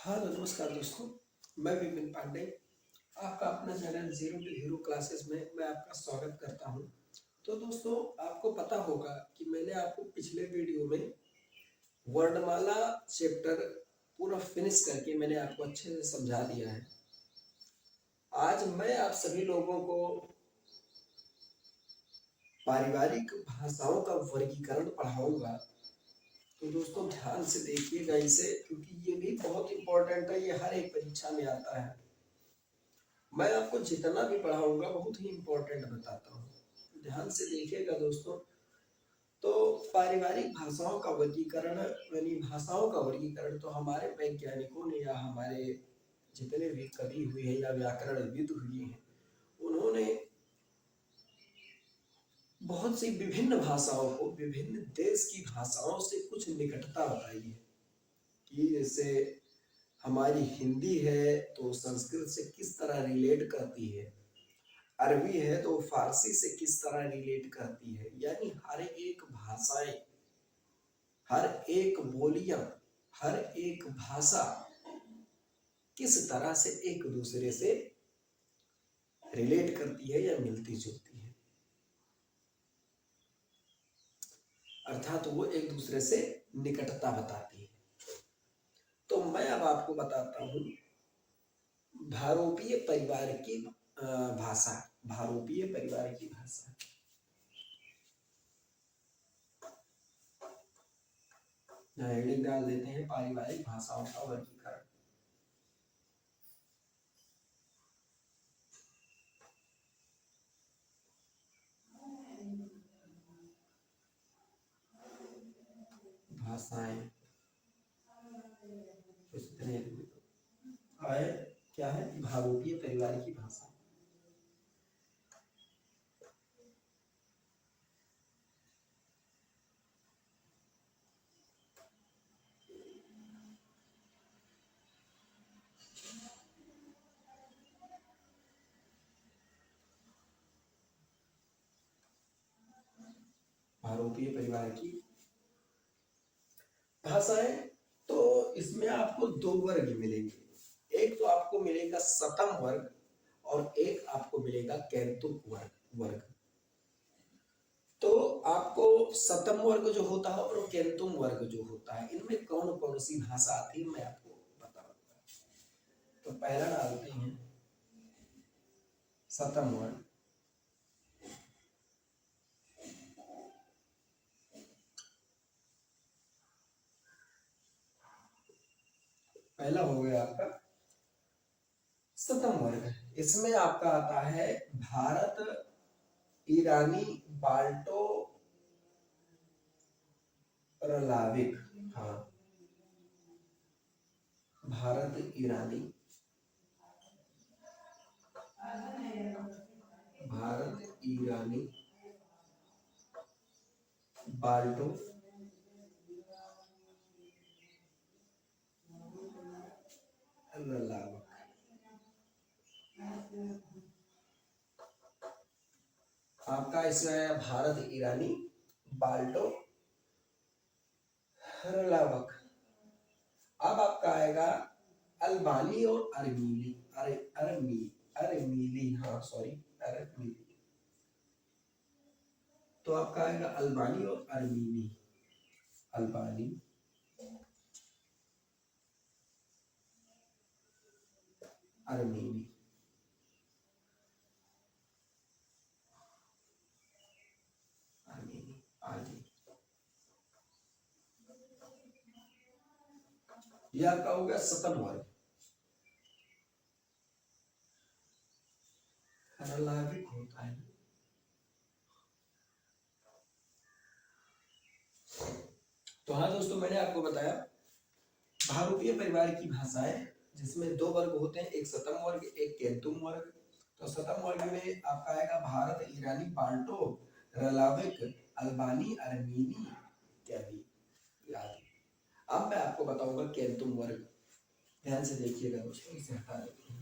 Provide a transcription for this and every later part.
Hello नमस्कार दोस्तों। मैं विपिन पांडे, आपका अपना channel zero to hero classes में मैं आपका स्वागत करता हूं। तो दोस्तों, आपको पता होगा कि मैंने आपको पिछले वीडियो में वर्णमाला चैप्टर पूरा फिनिश करके मैंने आपको अच्छे से समझा दिया है। आज मैं आप सभी लोगों को पारिवारिक भाषाओं का वर्गीकरण पढ़ाऊंगा। तो दोस्तों ध्यान से देखिएगा इसे, क्योंकि ये भी बहुत इंपॉर्टेंट है। ये हर एक परीक्षा में आता है। मैं आपको जितना भी पढ़ाऊंगा बहुत ही इंपॉर्टेंट बताता हूँ। ध्यान से देखिएगा दोस्तों। तो पारिवारिक भाषाओं का वर्गीकरण यानी भाषाओं का वर्गीकरण तो हमारे वैज्ञानिकों ने या हमारे जितने भी कवि हुए हैं या व्याकरणविद हुए हैं, उन्होंने बहुत सी विभिन्न भाषाओं को विभिन्न देश की भाषाओं से कुछ निकटता बताई है। कि जैसे हमारी हिंदी है तो संस्कृत से किस तरह रिलेट करती है, अरबी है तो फारसी से किस तरह रिलेट करती है। यानी हर एक भाषाएं, हर एक बोलियां, हर एक भाषा किस तरह से एक दूसरे से रिलेट करती है या मिलती जुलती है, अर्थात वो एक दूसरे से निकटता बताती है। तो मैं अब आपको बताता हूं भारोपीय परिवार की भाषा। भारोपीय परिवार की भाषा हेडिंग डाल देते हैं पारिवारिक भाषाओं का वर्गीकरण। भाषाएं आए क्या है, भारोपीय परिवार की भाषा। भारोपीय परिवार की भाषाएं, तो इसमें आपको दो वर्ग मिलेंगे। एक तो आपको मिलेगा सतम वर्ग और एक आपको मिलेगा कैंतुक वर्ग। तो आपको सतम वर्ग जो होता है और कैंतुम वर्ग जो होता है, इनमें कौन कौन सी भाषा आती है मैं आपको बताऊंगा। तो पहला डालते हैं सतम वर्ग। पहला हो गया आपका सतम वर्ग। इसमें आपका आता है भारत ईरानी बाल्टो रलाविक। हाँ, भारत ईरानी, भारत ईरानी बाल्टो रलावक। आपका इसमें भारत ईरानी बाल्टो रलावक। अब आपका आएगा अल्बानी और अरमीली। अरमीली, हाँ सॉरी, अरमीली। तो आपका आएगा अल्बानी और अरमीनी। अल्बानी, अरमीनी, अरमीनी आदि। यह आपका हो गया सतम वर्ग। रलाविक होता है। तो हाँ दोस्तों, मैंने आपको बताया भारोपीय परिवार की भाषाएं, जिसमें दो वर्ग होते हैं, एक सतम वर्ग एक कैंतुम वर्ग। तो सतम वर्ग में आपका आएगा भारत ईरानी बाल्टो रलाविक अल्बानी अरमीनी इत्यादि। अब मैं आपको बताऊंगा कैंतुम वर्ग। ध्यान से देखिएगा दोस्तों, इसे हटा देते हैं।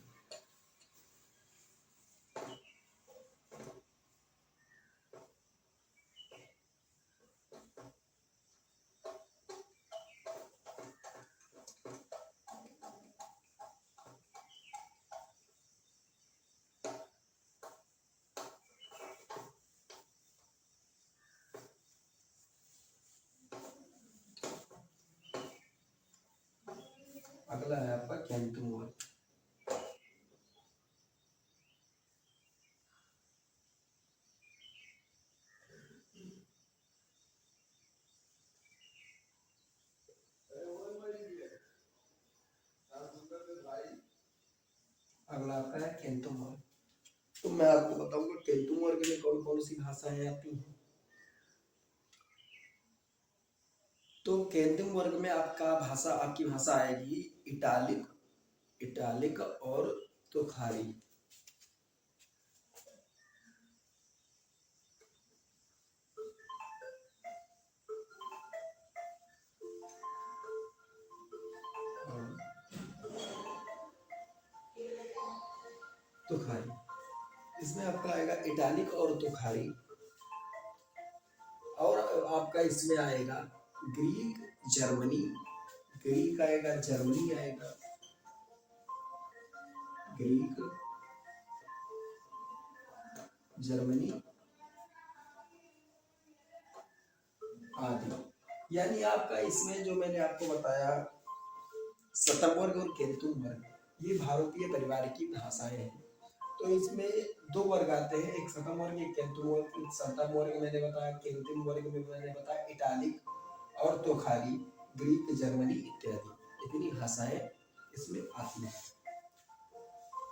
अगला है आपका केंतुम वर्ग। अगला आपका है केंतुम वर्ग। तो मैं आपको बताऊंगा केंतुम वर्ग में कौन कौन सी भाषाएं आती हैं। तो केंतुम वर्ग में आपकी भाषा आएगी इटालिक, इटालिक और तोखारी। तोखारी, इसमें आपका आएगा इटालिक और तोखारी। और आपका इसमें आएगा ग्रीक, जर्मनी, ग्रीक आएगा, जर्मनी आएगा, ग्रीक, जर्मनी आदि। यानी आपका इसमें जो मैंने आपको बताया शतम वर्ग और केंतुम वर्ग, ये भारतीय परिवार की भाषाएं हैं। तो इसमें दो वर्ग आते हैं, एक शतम वर्ग, एक केंतुम वर्ग। शतम वर्ग मैंने बताया, केंतुम वर्ग में मैंने बताया इटालिक और तोखारी, ग्रीक, जर्मनी इत्यादि, इतनी भाषाएं इसमें आती हैं।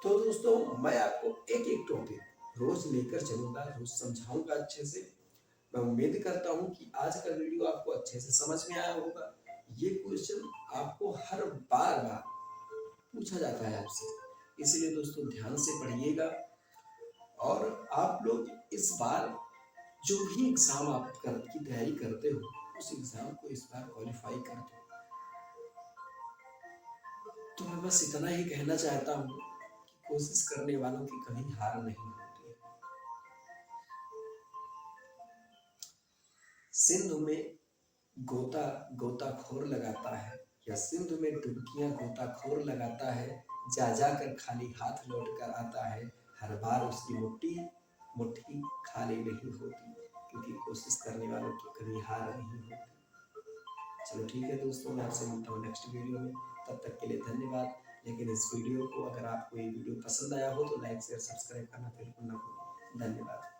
तो दोस्तों मैं आपको एक एक टॉपिक रोज लेकर चलूंगा, रोज समझाऊंगा अच्छे से। मैं उम्मीद करता हूं कि आज का वीडियो आपको अच्छे से समझ में आया होगा। ये क्वेश्चन आपको हर बार पूछा जाता है आपसे, इसलिए दोस्तों ध्यान से पढ़िएगा। और आप लोग इस बार जो भी एग्जाम आप की तैयारी करते हो, उस एग्जाम को इस बार क्वालिफाई कर दो। तो मैं बस इतना ही कहना चाहता हूँ कि कोशिश करने वालों की कभी हार नहीं होती। सिंधु में गोताखोर लगाता है, या सिंधु में डुबकियां गोताखोर लगाता है, जा जाकर खाली हाथ लौट कर आता है, हर बार उसकी मुट्ठी खाली नहीं होती, क्योंकि कोशिश करने वालों की कभी हार नहीं होती। चलो ठीक है दोस्तों, मैं आपसे मिलता हूँ नेक्स्ट वीडियो में। तब तक के लिए धन्यवाद। लेकिन इस वीडियो को अगर आपको ये वीडियो पसंद आया हो तो लाइक शेयर सब्सक्राइब करना बिल्कुल ना भूलें। धन्यवाद।